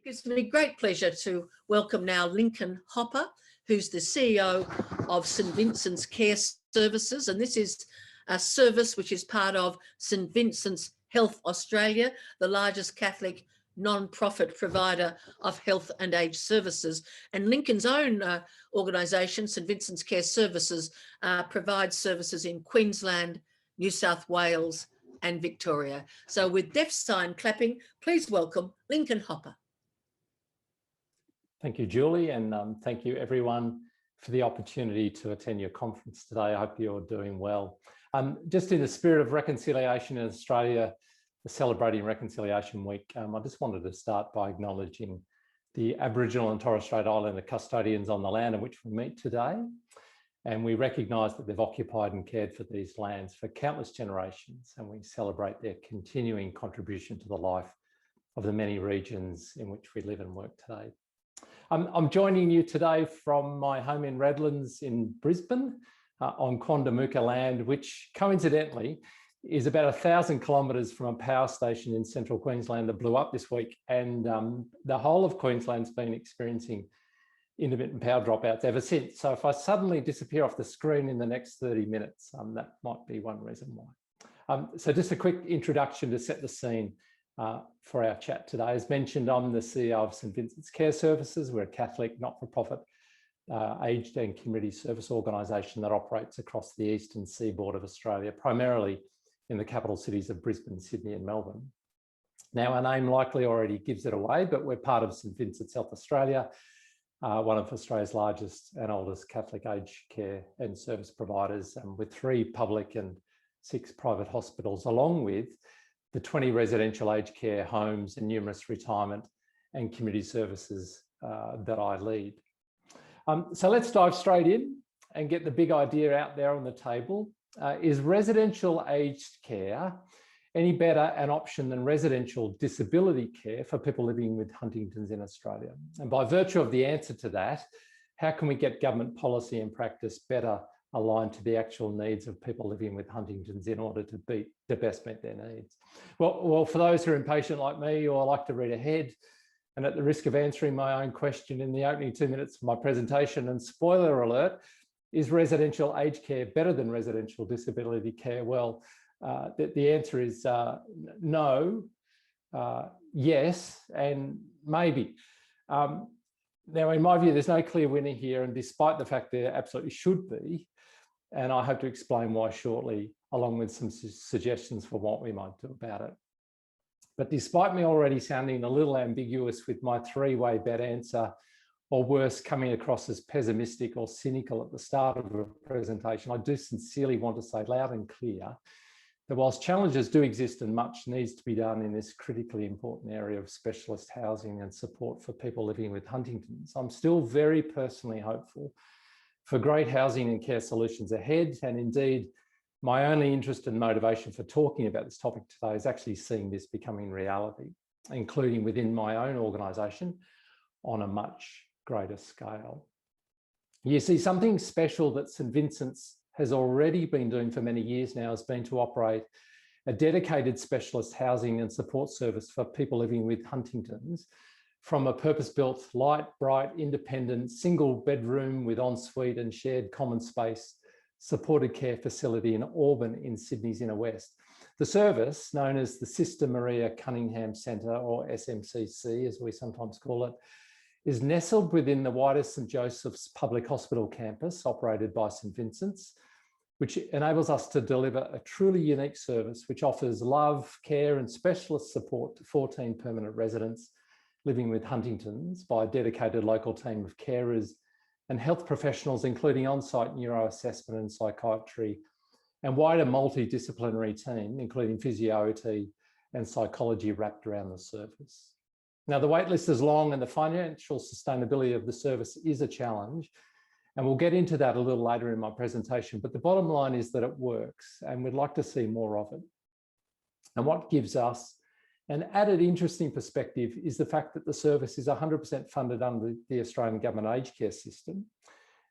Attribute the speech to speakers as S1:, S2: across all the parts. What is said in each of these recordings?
S1: Gives me great pleasure to welcome now Lincoln Hopper, who's the CEO of St Vincent's Care Services, and this is a service which is part of St Vincent's Health Australia, the largest Catholic non-profit provider of health and aged services. And Lincoln's own organisation, St Vincent's Care Services, provides services in Queensland, New South Wales and Victoria. So with deaf sign clapping, please welcome Lincoln Hopper.
S2: Thank you, Julie, and thank you everyone for the opportunity to attend your conference today. I hope you're doing well. Just in the spirit of reconciliation in Australia, celebrating Reconciliation Week, I just wanted to start by acknowledging the Aboriginal and Torres Strait Islander custodians on the land in which we meet today. And we recognise that they've occupied and cared for these lands for countless generations, and we celebrate their continuing contribution to the life of the many regions in which we live and work today. I'm joining you today from my home in Redlands in Brisbane on Quandamooka land, which coincidentally is about 1,000 kilometres from a power station in central Queensland that blew up this week. And the whole of Queensland's been experiencing intermittent power dropouts ever since. So if I suddenly disappear off the screen in the next 30 minutes, that might be one reason why. So just a quick introduction to set the scene for our chat today. As mentioned, I'm the CEO of St Vincent's Care Services. We're a Catholic, not-for-profit, aged and community service organisation that operates across the eastern seaboard of Australia, primarily in the capital cities of Brisbane, Sydney and Melbourne. Now, our name likely already gives it away, but we're part of St Vincent's Health Australia, one of Australia's largest and oldest Catholic aged care and service providers, with 3 public and 6 private hospitals, along with the 20 residential aged care homes and numerous retirement and community services that I lead. So let's dive straight in and get the big idea out there on the table. Is residential aged care any better an option than residential disability care for people living with Huntington's in Australia? And by virtue of the answer to that, how can we get government policy and practice better aligned to the actual needs of people living with Huntington's in order to best meet their needs? Well, for those who are impatient like me or like to read ahead, and at the risk of answering my own question in the opening 2 minutes of my presentation, and spoiler alert, is residential aged care better than residential disability care? Well, the answer is no, yes, and maybe. Now, in my view, there's no clear winner here, and despite the fact there absolutely should be, and I hope to explain why shortly, along with some suggestions for what we might do about it. But despite me already sounding a little ambiguous with my 3-way bet answer, or worse, coming across as pessimistic or cynical at the start of a presentation, I do sincerely want to say loud and clear that whilst challenges do exist and much needs to be done in this critically important area of specialist housing and support for people living with Huntington's, I'm still very personally hopeful for great housing and care solutions ahead. And indeed, my only interest and motivation for talking about this topic today is actually seeing this becoming reality, including within my own organisation on a much greater scale. You see, something special that St Vincent's has already been doing for many years now has been to operate a dedicated specialist housing and support service for people living with Huntington's from a purpose-built, light, bright, independent, single bedroom with ensuite and shared common space supported care facility in Auburn in Sydney's inner west. The service, known as the Sister Maria Cunningham Centre, or SMCC as we sometimes call it, is nestled within the wider St Joseph's Public Hospital campus operated by St Vincent's, which enables us to deliver a truly unique service which offers love, care and specialist support to 14 permanent residents living with Huntington's by a dedicated local team of carers and health professionals, including on-site neuroassessment and psychiatry, and wider multidisciplinary team, including physio, OT and psychology wrapped around the service. Now, the wait list is long and the financial sustainability of the service is a challenge, and we'll get into that a little later in my presentation, but the bottom line is that it works and we'd like to see more of it. And what gives us an added interesting perspective is the fact that the service is 100% funded under the Australian Government Aged Care System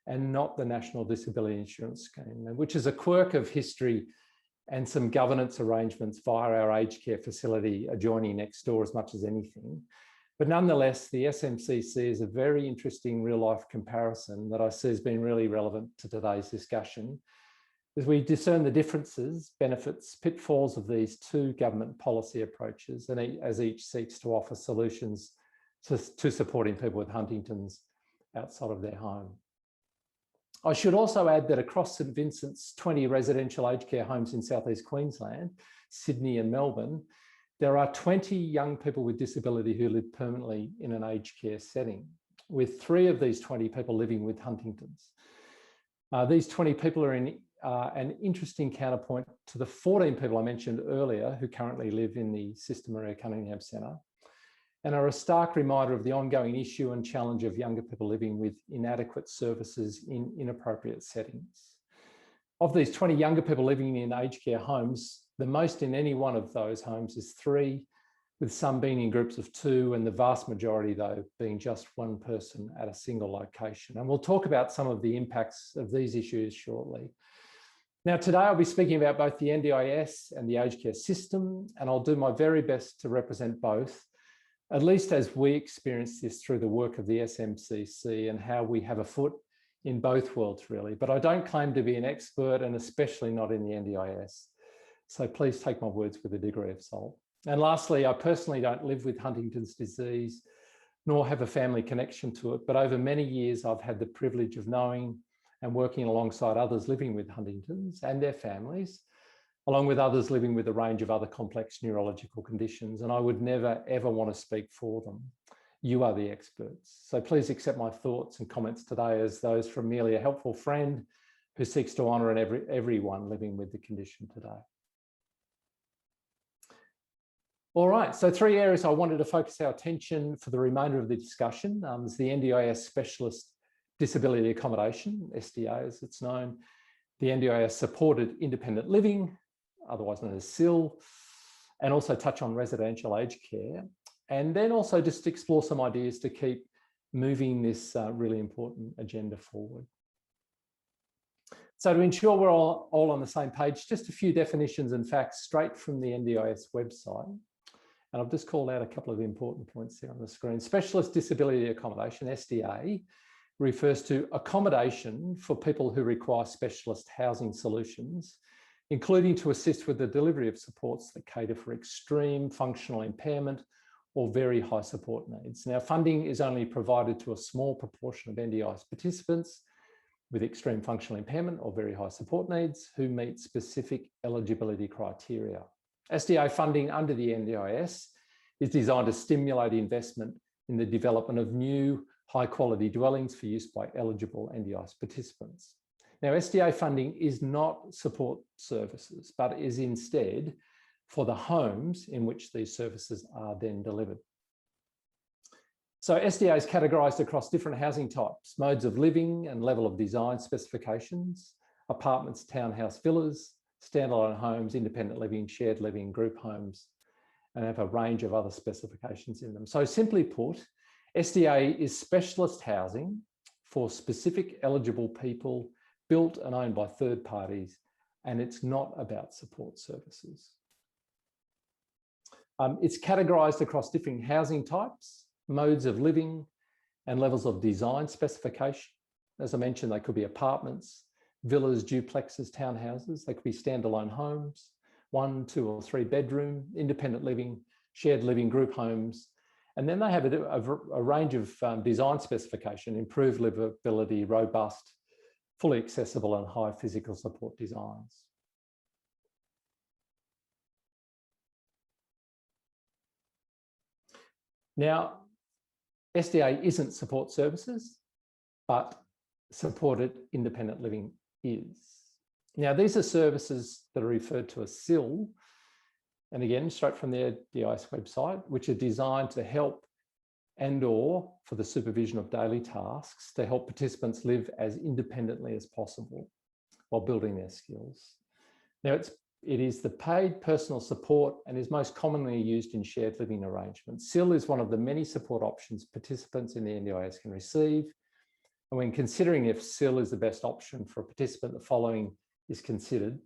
S2: and not the National Disability Insurance Scheme, which is a quirk of history and some governance arrangements via our aged care facility adjoining next door as much as anything. But nonetheless, the SMCC is a very interesting real-life comparison that I see as being really relevant to today's discussion, as we discern the differences, benefits, pitfalls of these two government policy approaches, and as each seeks to offer solutions to supporting people with Huntington's outside of their home. I should also add that across St Vincent's 20 residential aged care homes in southeast Queensland, Sydney and Melbourne, there are 20 young people with disability who live permanently in an aged care setting, with 3 of these 20 people living with Huntington's. These 20 people are in an interesting counterpoint to the 14 people I mentioned earlier who currently live in the Sister Maria Cunningham Centre, and are a stark reminder of the ongoing issue and challenge of younger people living with inadequate services in inappropriate settings. Of these 20 younger people living in aged care homes, the most in any one of those homes is 3, with some being in groups of 2, and the vast majority, though, being just one person at a single location. And we'll talk about some of the impacts of these issues shortly. Now, today I'll be speaking about both the NDIS and the aged care system, and I'll do my very best to represent both, at least as we experience this through the work of the SMCC and how we have a foot in both worlds, really. But I don't claim to be an expert, and especially not in the NDIS. So please take my words with a degree of salt. And lastly, I personally don't live with Huntington's disease, nor have a family connection to it. But over many years, I've had the privilege of knowing and working alongside others living with Huntington's and their families, along with others living with a range of other complex neurological conditions. And I would never, ever want to speak for them. You are the experts. So please accept my thoughts and comments today as those from merely a helpful friend who seeks to honour everyone living with the condition today. All right, so 3 areas I wanted to focus our attention for the remainder of the discussion. There's the NDIS Specialist Disability Accommodation, SDA as it's known, the NDIS Supported Independent Living, otherwise known as SIL, and also touch on residential aged care. And then also just explore some ideas to keep moving this really important agenda forward. So to ensure we're all on the same page, just a few definitions and facts straight from the NDIS website. And I've just called out a couple of important points there on the screen. Specialist Disability Accommodation, SDA, refers to accommodation for people who require specialist housing solutions, including to assist with the delivery of supports that cater for extreme functional impairment or very high support needs. Now, funding is only provided to a small proportion of NDIS participants with extreme functional impairment or very high support needs who meet specific eligibility criteria. SDA funding under the NDIS is designed to stimulate investment in the development of new high-quality dwellings for use by eligible NDIS participants. Now, SDA funding is not support services, but is instead for the homes in which these services are then delivered. So SDA is categorised across different housing types, modes of living and level of design specifications, apartments, townhouse villas, standalone homes, independent living, shared living, group homes, and have a range of other specifications in them. So simply put, SDA is specialist housing for specific eligible people built and owned by third parties, and it's not about support services. It's categorised across different housing types, modes of living, and levels of design specification. As I mentioned, they could be apartments, villas, duplexes, townhouses. They could be standalone homes, 1, 2, or 3 bedroom, independent living, shared living, group homes. And then they have a range of design specification, improved livability, robust, fully accessible and high physical support designs. Now, SDA isn't support services, but supported independent living is. Now, these are services that are referred to as SIL, and again, straight from the NDIS website, which are designed to help and/or for the supervision of daily tasks to help participants live as independently as possible while building their skills. Now, it is the paid personal support and is most commonly used in shared living arrangements. SIL is one of the many support options participants in the NDIS can receive. And when considering if SIL is the best option for a participant, the following is considered.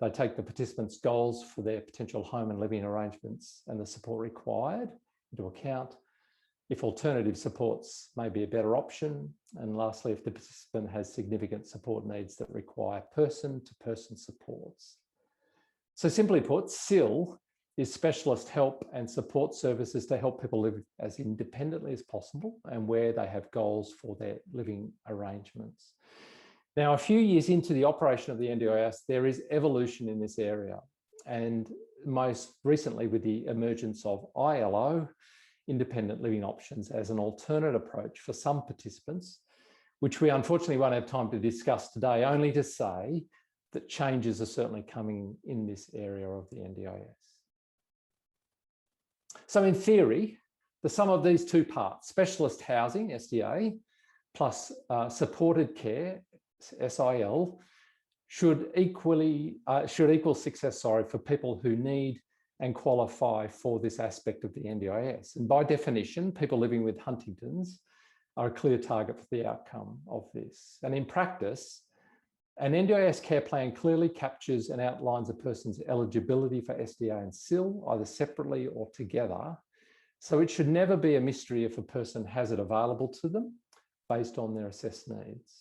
S2: They take the participant's goals for their potential home and living arrangements and the support required into account. if alternative supports may be a better option, and lastly, if the participant has significant support needs that require person-to-person supports. So simply put, SIL is specialist help and support services to help people live as independently as possible and where they have goals for their living arrangements. Now, a few years into the operation of the NDIS, there is evolution in this area, and most recently with the emergence of ILO, independent living options, as an alternate approach for some participants, which we unfortunately won't have time to discuss today, only to say that changes are certainly coming in this area of the NDIS. So in theory, the sum of these two parts, specialist housing, SDA, plus supported care, SIL, should equal success, for people who need and qualify for this aspect of the NDIS. And by definition, people living with Huntington's are a clear target for the outcome of this. And in practice, an NDIS care plan clearly captures and outlines a person's eligibility for SDA and SIL, either separately or together. So it should never be a mystery if a person has it available to them based on their assessed needs.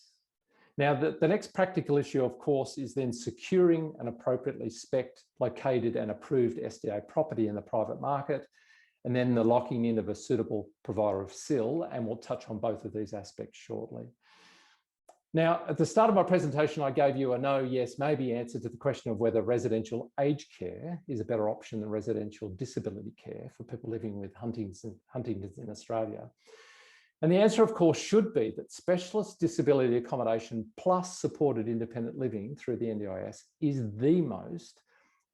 S2: Now, the next practical issue, of course, is then securing an appropriately spec'd, located and approved SDA property in the private market, and then the locking in of a suitable provider of SIL, and we'll touch on both of these aspects shortly. Now, at the start of my presentation, I gave you a no, yes, maybe answer to the question of whether residential aged care is a better option than residential disability care for people living with Huntington's in Australia. And the answer, of course, should be that specialist disability accommodation plus supported independent living through the NDIS is the most,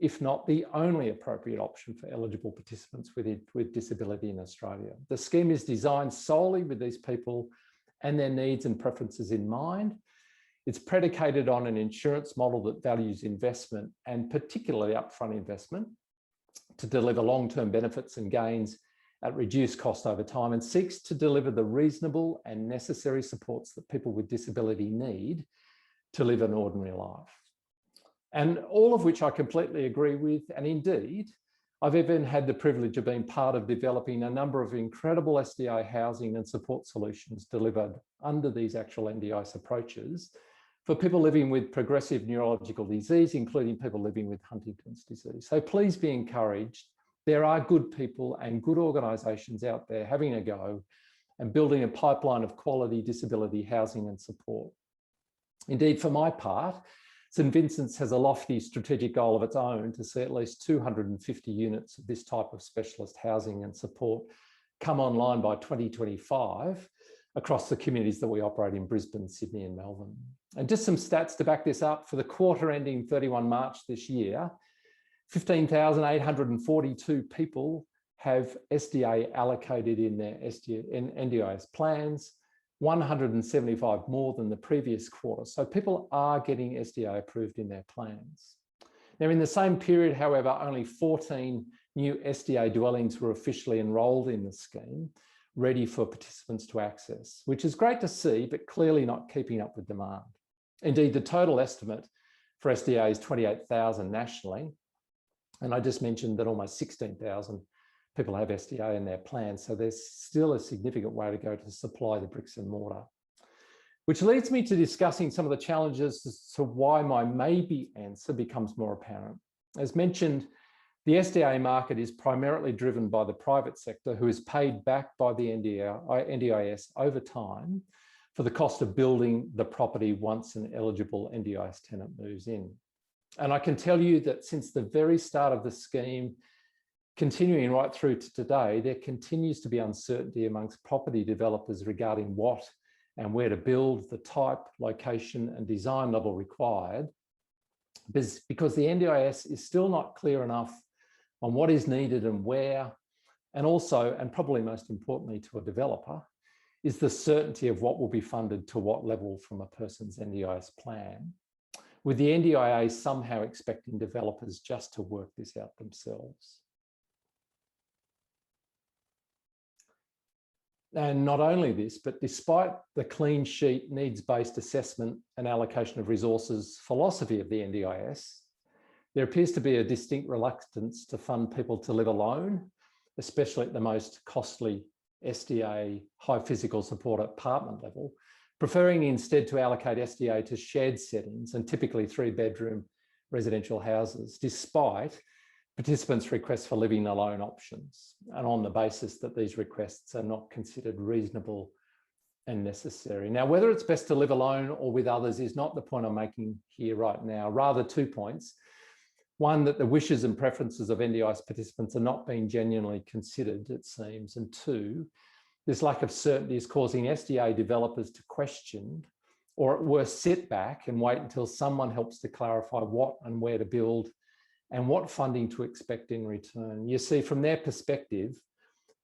S2: if not the only appropriate option for eligible participants with disability in Australia. The scheme is designed solely with these people and their needs and preferences in mind. It's predicated on an insurance model that values investment, and particularly upfront investment, to deliver long-term benefits and gains at reduced cost over time, and seeks to deliver the reasonable and necessary supports that people with disability need to live an ordinary life. And all of which I completely agree with, and indeed, I've even had the privilege of being part of developing a number of incredible SDA housing and support solutions delivered under these actual NDIS approaches for people living with progressive neurological disease, including people living with Huntington's disease. So please be encouraged. There are good people and good organisations out there having a go and building a pipeline of quality disability housing and support. Indeed, for my part, St Vincent's has a lofty strategic goal of its own to see at least 250 units of this type of specialist housing and support come online by 2025 across the communities that we operate in Brisbane, Sydney and Melbourne. And just some stats to back this up: for the quarter ending 31 March this year, 15,842 people have SDA allocated in their NDIS plans, 175 more than the previous quarter. So people are getting SDA approved in their plans. Now, in the same period, however, only 14 new SDA dwellings were officially enrolled in the scheme, ready for participants to access, which is great to see, but clearly not keeping up with demand. Indeed, the total estimate for SDA is 28,000 nationally. And I just mentioned that almost 16,000 people have SDA in their plans. So there's still a significant way to go to supply the bricks and mortar. Which leads me to discussing some of the challenges as to why my maybe answer becomes more apparent. As mentioned, the SDA market is primarily driven by the private sector, who is paid back by the NDIS over time for the cost of building the property once an eligible NDIS tenant moves in. And I can tell you that since the very start of the scheme, continuing right through to today, there continues to be uncertainty amongst property developers regarding what and where to build, the type, location and design level required, because the NDIS is still not clear enough on what is needed and where, and also, and probably most importantly to a developer, is the certainty of what will be funded to what level from a person's NDIS plan, with the NDIA somehow expecting developers just to work this out themselves. And not only this, but despite the clean sheet needs-based assessment and allocation of resources philosophy of the NDIS, there appears to be a distinct reluctance to fund people to live alone, especially at the most costly SDA high physical support apartment level, preferring instead to allocate SDA to shared settings and typically 3-bedroom residential houses, despite participants' requests for living alone options, and on the basis that these requests are not considered reasonable and necessary. Now, whether it's best to live alone or with others is not the point I'm making here right now, rather 2 points. One, that the wishes and preferences of NDIS participants are not being genuinely considered, it seems. And 2, this lack of certainty is causing SDA developers to question, or at worst sit back and wait until someone helps to clarify what and where to build and what funding to expect in return. You see, from their perspective,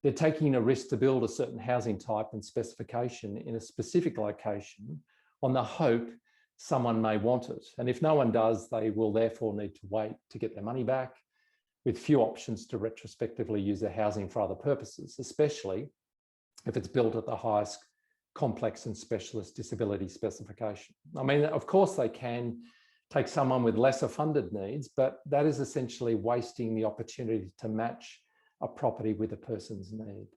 S2: they're taking a risk to build a certain housing type and specification in a specific location on the hope someone may want it. And if no one does, they will therefore need to wait to get their money back, with few options to retrospectively use their housing for other purposes, especially if it's built at the highest complex and specialist disability specification. I mean, of course they can take someone with lesser funded needs, but that is essentially wasting the opportunity to match a property with a person's need.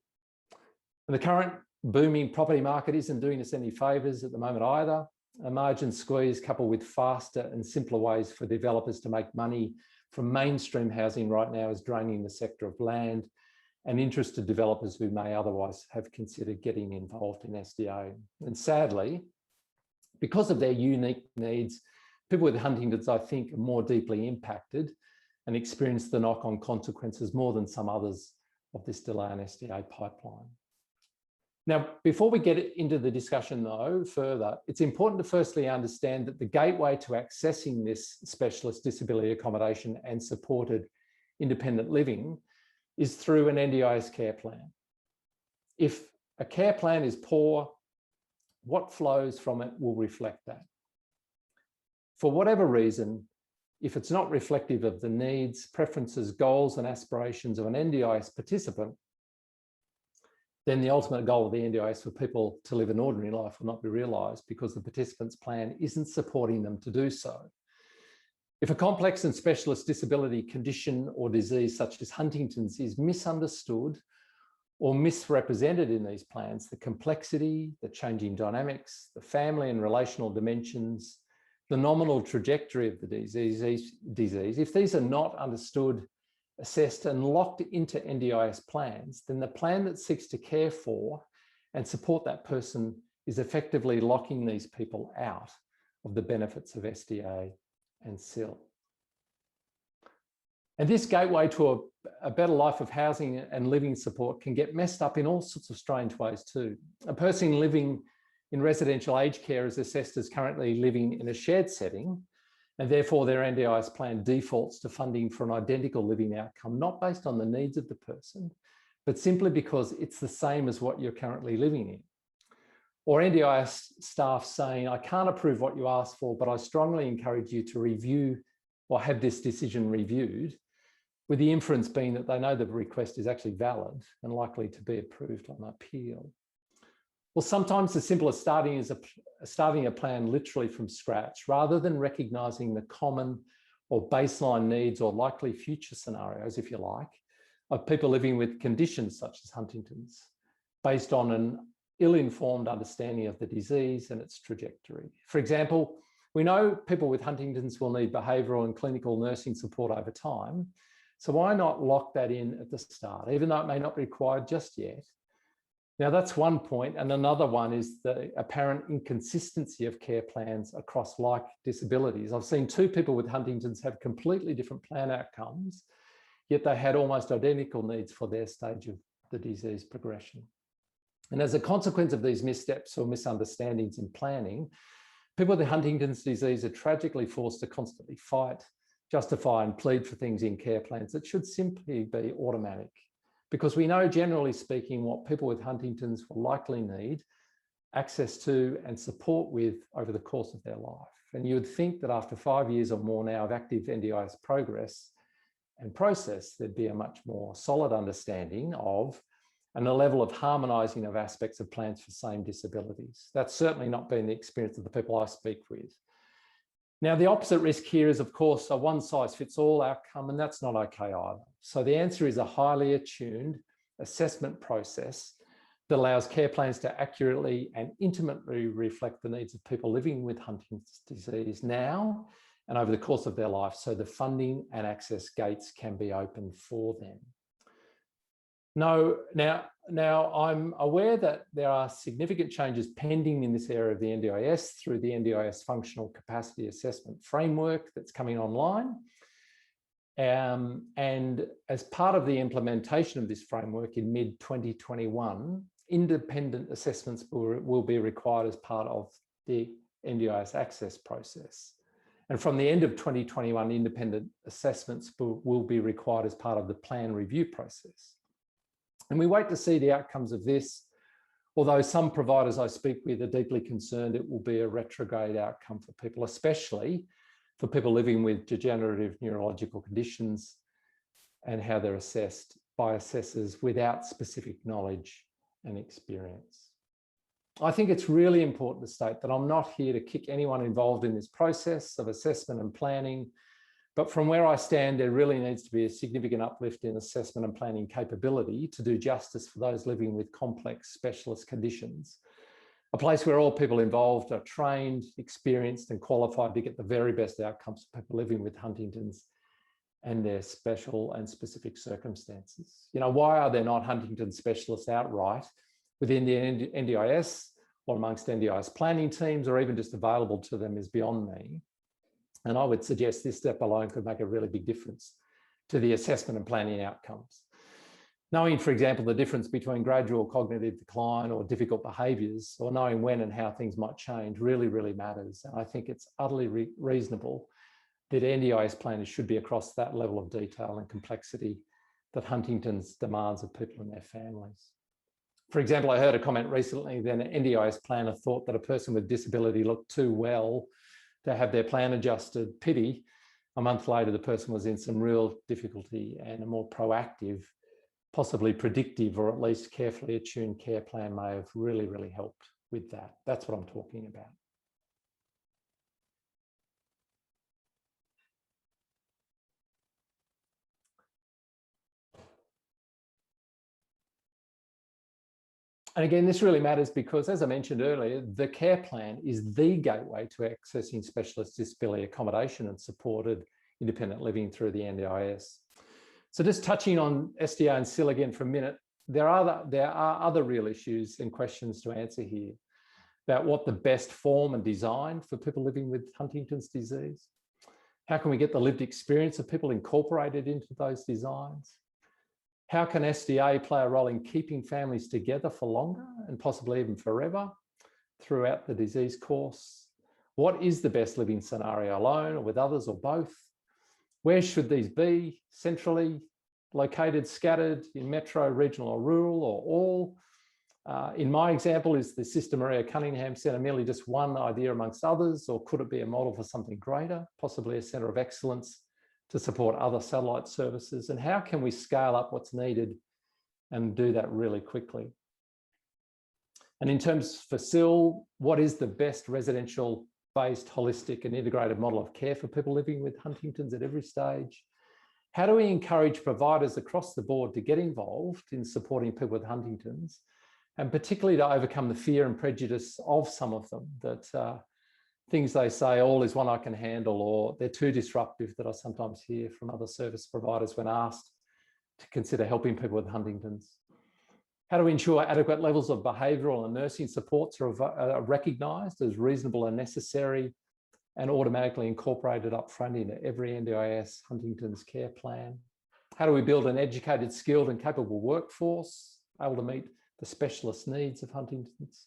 S2: And the current booming property market isn't doing us any favours at the moment either. A margin squeeze coupled with faster and simpler ways for developers to make money from mainstream housing right now is draining the sector of land and interested developers who may otherwise have considered getting involved in SDA. And sadly, because of their unique needs, people with Huntington's, I think, are more deeply impacted and experience the knock-on consequences more than some others of this delay in SDA pipeline. Now, before we get into the discussion though, further, it's important to firstly understand that the gateway to accessing this specialist disability accommodation and supported independent living is through an NDIS care plan. If a care plan is poor, what flows from it will reflect that. For whatever reason, if it's not reflective of the needs, preferences, goals, and aspirations of an NDIS participant, then the ultimate goal of the NDIS for people to live an ordinary life will not be realised because the participant's plan isn't supporting them to do so. If a complex and specialist disability condition or disease such as Huntington's is misunderstood or misrepresented in these plans, the complexity, the changing dynamics, the family and relational dimensions, the nominal trajectory of the disease, if these are not understood, assessed and locked into NDIS plans, then the plan that seeks to care for and support that person is effectively locking these people out of the benefits of SDA and SIL. And this gateway to a better life of housing and living support can get messed up in all sorts of strange ways too. A person living in residential aged care is assessed as currently living in a shared setting, and therefore their NDIS plan defaults to funding for an identical living outcome, not based on the needs of the person, but simply because it's the same as what you're currently living in. Or NDIS staff saying, I can't approve what you asked for, but I strongly encourage you to review or have this decision reviewed, with the inference being that they know the request is actually valid and likely to be approved on appeal. Well, sometimes the simple as starting a plan literally from scratch, rather than recognising the common or baseline needs or likely future scenarios, if you like, of people living with conditions such as Huntington's, based on an ill-informed understanding of the disease and its trajectory. For example, we know people with Huntington's will need behavioural and clinical nursing support over time, so why not lock that in at the start, even though it may not be required just yet? Now that's one point, and another one is the apparent inconsistency of care plans across like disabilities. I've seen 2 people with Huntington's have completely different plan outcomes, yet they had almost identical needs for their stage of the disease progression. And as a consequence of these missteps or misunderstandings in planning, people with Huntington's disease are tragically forced to constantly fight, justify and plead for things in care plans that should simply be automatic. Because we know, generally speaking, what people with Huntington's will likely need access to and support with over the course of their life. And you would think that after 5 years or more now of active NDIS progress and process, there'd be a much more solid understanding of and a level of harmonising of aspects of plans for same disabilities. That's certainly not been the experience of the people I speak with. Now, the opposite risk here is, of course, a one-size-fits-all outcome, and that's not okay either. So the answer is a highly attuned assessment process that allows care plans to accurately and intimately reflect the needs of people living with Huntington's disease now and over the course of their life, so the funding and access gates can be opened for them. Now I'm aware that there are significant changes pending in this area of the NDIS through the NDIS Functional Capacity Assessment Framework that's coming online. And as part of the implementation of this framework in mid-2021, independent assessments will be required as part of the NDIS access process. And from the end of 2021, independent assessments will be required as part of the plan review process. And we wait to see the outcomes of this, although some providers I speak with are deeply concerned it will be a retrograde outcome for people, especially for people living with degenerative neurological conditions and how they're assessed by assessors without specific knowledge and experience. I think it's really important to state that I'm not here to kick anyone involved in this process of assessment and planning, but from where I stand, there really needs to be a significant uplift in assessment and planning capability to do justice for those living with complex specialist conditions. A place where all people involved are trained, experienced, and qualified to get the very best outcomes for people living with Huntington's and their special and specific circumstances. You know, why are there not Huntington specialists outright within the NDIS or amongst NDIS planning teams, or even just available to them, is beyond me. And I would suggest this step alone could make a really big difference to the assessment and planning outcomes. Knowing, for example, the difference between gradual cognitive decline or difficult behaviours, or knowing when and how things might change really, really matters. And I think it's utterly reasonable that NDIS planners should be across that level of detail and complexity that Huntington's demands of people and their families. For example, I heard a comment recently that an NDIS planner thought that a person with disability looked too well to have their plan adjusted. Pity, a month later, the person was in some real difficulty, and a more proactive, possibly predictive, or at least carefully attuned care plan may have really, really helped with that. That's what I'm talking about. And again, this really matters because, as I mentioned earlier, the care plan is the gateway to accessing specialist disability accommodation and supported independent living through the NDIS. So just touching on SDA and SIL again for a minute, there are other real issues and questions to answer here about what the best form and design for people living with Huntington's disease. How can we get the lived experience of people incorporated into those designs? How can SDA play a role in keeping families together for longer and possibly even forever throughout the disease course? What is the best living scenario, alone or with others or both? Where should these be? Centrally located, scattered, in metro, regional or rural, or all? In my example, is the Sister Maria Cunningham Centre merely just one idea amongst others, or could it be a model for something greater, possibly a centre of excellence to support other satellite services? And how can we scale up what's needed and do that really quickly? And in terms for SIL, what is the best residential-based, holistic and integrated model of care for people living with Huntington's at every stage? How do we encourage providers across the board to get involved in supporting people with Huntington's, and particularly to overcome the fear and prejudice of some of them, that things they say, all is one I can handle, or they're too disruptive, that I sometimes hear from other service providers when asked to consider helping people with Huntington's? How do we ensure adequate levels of behavioural and nursing supports are recognised as reasonable and necessary and automatically incorporated up front into every NDIS Huntington's care plan? How do we build an educated, skilled and capable workforce able to meet the specialist needs of Huntington's?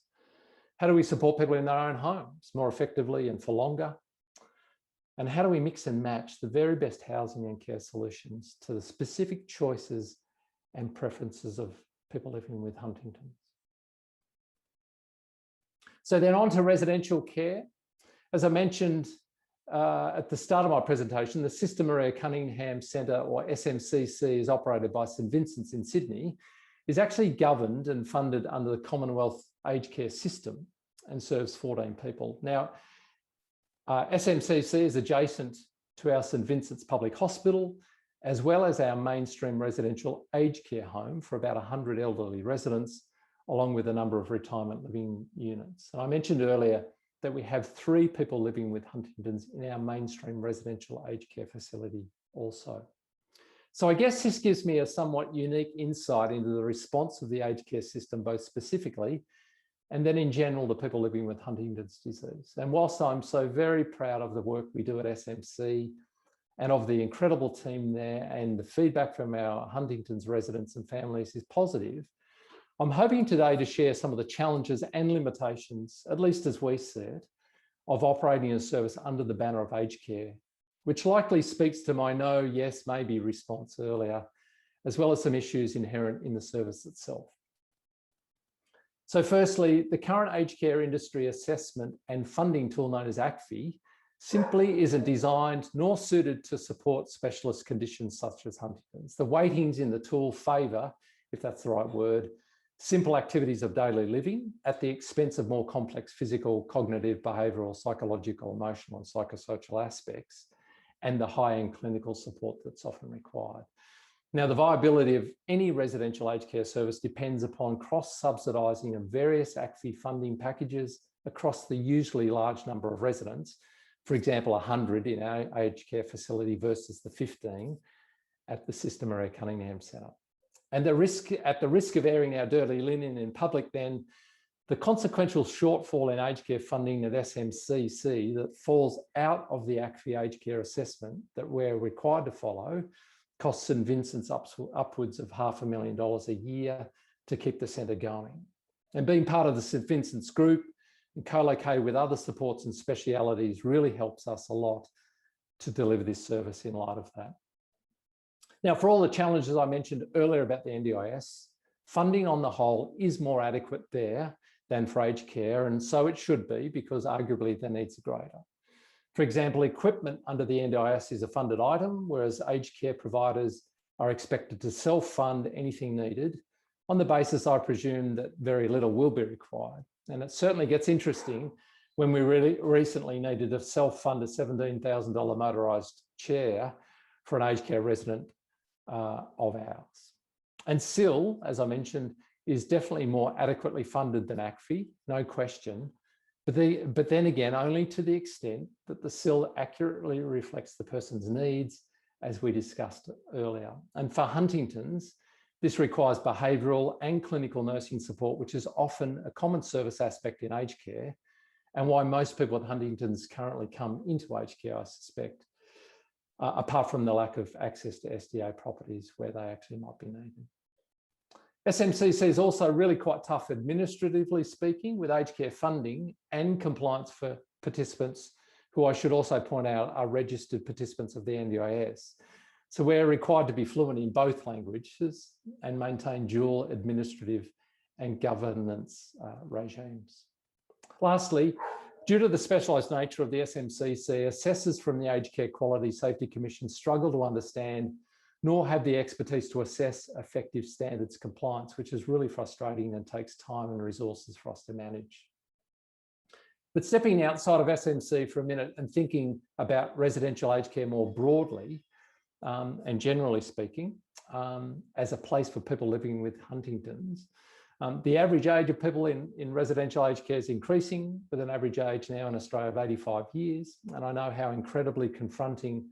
S2: How do we support people in their own homes more effectively and for longer? And how do we mix and match the very best housing and care solutions to the specific choices and preferences of people living with Huntington's? So then on to residential care. As I mentioned at the start of my presentation, the Sister Maria Cunningham Centre, or SMCC, is operated by St Vincent's in Sydney, is actually governed and funded under the Commonwealth aged care system and serves 14 people. Now, SMCC is adjacent to our St Vincent's Public Hospital, as well as our mainstream residential aged care home for about 100 elderly residents along with a number of retirement living units. And I mentioned earlier that we have 3 people living with Huntington's in our mainstream residential aged care facility also. So I guess this gives me a somewhat unique insight into the response of the aged care system, both specifically and then in general, the people living with Huntington's disease. And whilst I'm so very proud of the work we do at SMC and of the incredible team there, and the feedback from our Huntington's residents and families is positive, I'm hoping today to share some of the challenges and limitations, at least as we see it, of operating a service under the banner of aged care, which likely speaks to my no, yes, maybe response earlier, as well as some issues inherent in the service itself. So firstly, the current aged care industry assessment and funding tool known as ACFI simply isn't designed nor suited to support specialist conditions such as Huntington's. The weightings in the tool favour, if that's the right word, simple activities of daily living at the expense of more complex physical, cognitive, behavioural, psychological, emotional and psychosocial aspects, and the high-end clinical support that's often required. Now, the viability of any residential aged care service depends upon cross-subsidising of various ACFI funding packages across the usually large number of residents, for example, 100 in our aged care facility versus the 15 at the Sister Maria Cunningham Centre. And at the risk of airing our dirty linen in public then, the consequential shortfall in aged care funding at SMCC that falls out of the ACFI aged care assessment that we're required to follow costs St Vincent's upwards of $500,000 a year to keep the centre going. And being part of the St Vincent's group and co-located with other supports and specialities really helps us a lot to deliver this service in light of that. Now, for all the challenges I mentioned earlier about the NDIS, funding on the whole is more adequate there than for aged care, and so it should be, because arguably the needs are greater. For example, equipment under the NDIS is a funded item, whereas aged care providers are expected to self-fund anything needed on the basis, I presume, that very little will be required. And it certainly gets interesting when we really recently needed to self-fund a $17,000 motorised chair for an aged care resident of ours. And SIL, as I mentioned, is definitely more adequately funded than ACFI, no question. But then again, only to the extent that the SIL accurately reflects the person's needs, as we discussed earlier. And for Huntington's, this requires behavioural and clinical nursing support, which is often a common service aspect in aged care, and why most people with Huntington's currently come into aged care, I suspect, apart from the lack of access to SDA properties where they actually might be needed. SMCC is also really quite tough administratively speaking with aged care funding and compliance for participants who, I should also point out, are registered participants of the NDIS. So we're required to be fluent in both languages and maintain dual administrative and governance regimes. Lastly, due to the specialised nature of the SMCC, assessors from the Aged Care Quality Safety Commission struggle to understand nor have the expertise to assess effective standards compliance, which is really frustrating and takes time and resources for us to manage. But stepping outside of SMC for a minute and thinking about residential aged care more broadly, and generally speaking, as a place for people living with Huntington's, the average age of people in residential aged care is increasing, with an average age now in Australia of 85 years. And I know how incredibly confronting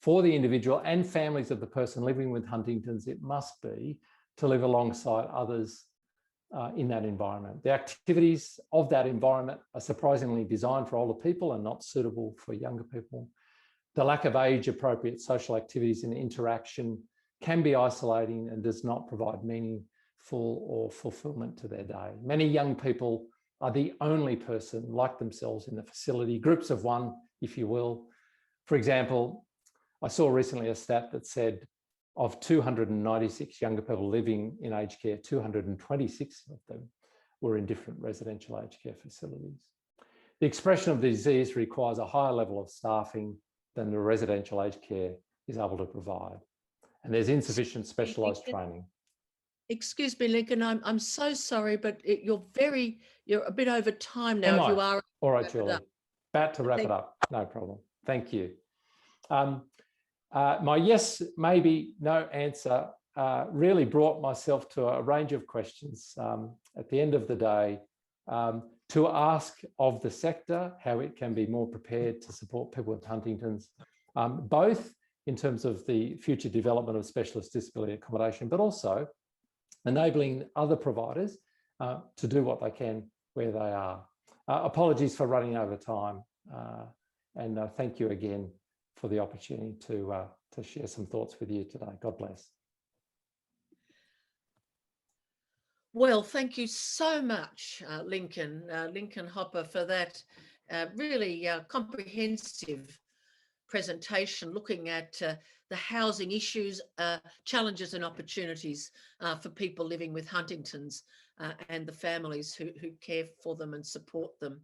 S2: for the individual and families of the person living with Huntington's it must be to live alongside others in that environment. The activities of that environment are surprisingly designed for older people and not suitable for younger people. The lack of age-appropriate social activities and interaction can be isolating and does not provide meaningful or fulfillment to their day. Many young people are the only person like themselves in the facility, groups of one, if you will. For example, I saw recently a stat that said of 296 younger people living in aged care, 226 of them were in different residential aged care facilities. The expression of the disease requires a higher level of staffing than the residential aged care is able to provide. And there's insufficient specialised training.
S1: Excuse me, Lincoln, I'm so sorry, but you're a bit over time now. If you are.
S2: All right, Julie. About to wrap it up. No problem. Thank you. My yes, maybe, no answer really brought myself to a range of questions at the end of the day, to ask of the sector how it can be more prepared to support people with Huntington's, both in terms of the future development of specialist disability accommodation, but also enabling other providers to do what they can where they are. Apologies for running over time, and thank you again for the opportunity to share some thoughts with you today. God bless.
S1: Well, thank you so much, Lincoln Hopper, for that really comprehensive presentation looking at the housing issues, challenges and opportunities for people living with Huntington's and the families who care for them and support them